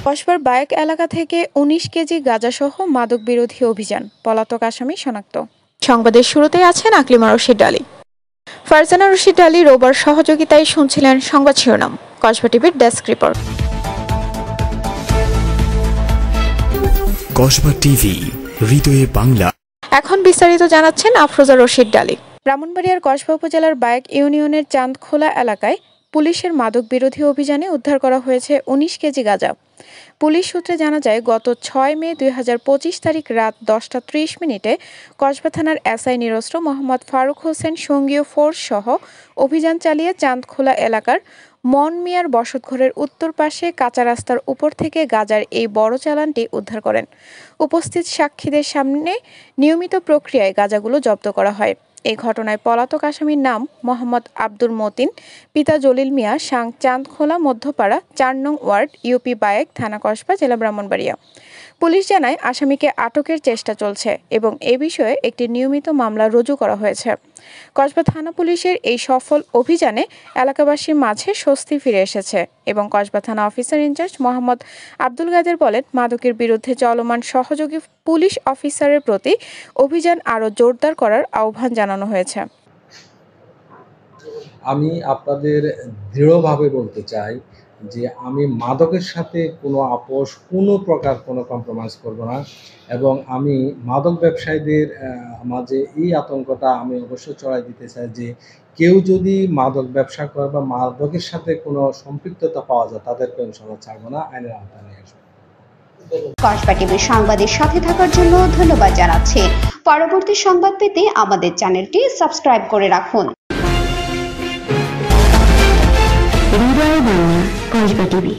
কসবার বায়েক এলাকা থেকে ১৯ কেজি গাঁজাসহ মাদক বিরোধী অভিযান, পলাতক আসামি শনাক্ত। সংবাদের শুরুতেই আছেন আকলিমা রশিদ আলী। ফারজানা রশিদ আলী রোববার সহযোগিতায় শুনছিলেন সংবাদ শিরোনাম। কসবা টিভির ডেস্ক রিপোর্ট। কসবা টিভি, হৃদয়ে বাংলা। এখন বিস্তারিত জানাচ্ছেন আফরোজা রশিদ আলী। ব্রাহ্মণবাড়িয়ার কসবা উপজেলার বায়েক ইউনিয়নের চাঁদখোলা এলাকায় পুলিশের মাদক বিরোধী অভিযানে উদ্ধার করা হয়েছে ১৯ কেজি গাঁজা। পুলিশ সূত্রে জানা যায়, গত ৬ মে ২০২৫ তারিখ রাত ১০টা ৩০ মিনিটে কসবা থানার এসআই নিরস্ত্র মোহাম্মদ ফারুক হোসেন সঙ্গীয় ফোর্স সহ অভিযান চালিয়ে চাঁদখোলা এলাকার মন মিয়ার বসতঘরের উত্তর পাশে কাঁচা রাস্তার উপর থেকে গাঁজার এই বড় চালানটি উদ্ধার করেন। উপস্থিত সাক্ষীদের সামনে নিয়মিত প্রক্রিয়ায় গাঁজাগুলো জব্দ করা হয়। এই ঘটনায় পলাতক আসামির নাম মোহাম্মদ আব্দুল মতিন, পিতা জলিল মিয়া, সাং চাঁদখোলা মধ্যপাড়া ৪ নং ওয়ার্ড, ইউপি বায়েক, থানা কসবা, জেলা ব্রাহ্মণবাড়িয়া। পুলিশ জানায়, আসামিকে আটকের চেষ্টা চলছে এবং এ বিষয়ে একটি নিয়মিত মামলা রুজু করা হয়েছে। কসবা থানা পুলিশের এই সফল অভিযানে এলাকাবাসীর মাঝে স্বস্তি ফিরে এসেছে এবং কসবা থানা অফিসার ইনচার্জ মোহাম্মদ আব্দুল গাদের বলেন, মাদকের বিরুদ্ধে চলমান সহযোগী পুলিশ অফিসারের প্রতি অভিযান আরও জোরদার করার আহ্বান জানানো হয়েছে। আমি আপনাদের দৃঢ়ভাবে বলতে চাই যে আমি মাদকের সাথে কোনো আপোষ, কোনো প্রকার কোনো কম্প্রোমাইজ করব না এবং আমি মাদক ব্যবসায়ীদের মাঝে এই আতঙ্কটা আমি অবশ্যই ছড়াই দিতে চাই যে কেউ যদি মাদক ব্যবসা করে বা মাদকের সাথে কোনো সম্পৃক্ততা পাওয়া যায়, তাদেরকে ইনশাআল্লাহ ছাড়ব না, আইনের আওতায় নিয়ে আসবো। কসবা টিভির সংবাদের সাথে থাকার জন্য ধন্যবাদ জানাচ্ছি। পরবর্তী সংবাদ পেতে আমাদের চ্যানেলটি সাবস্ক্রাইব করে রাখুন। হৃদয়ে বাংলা, কসবা টিভি।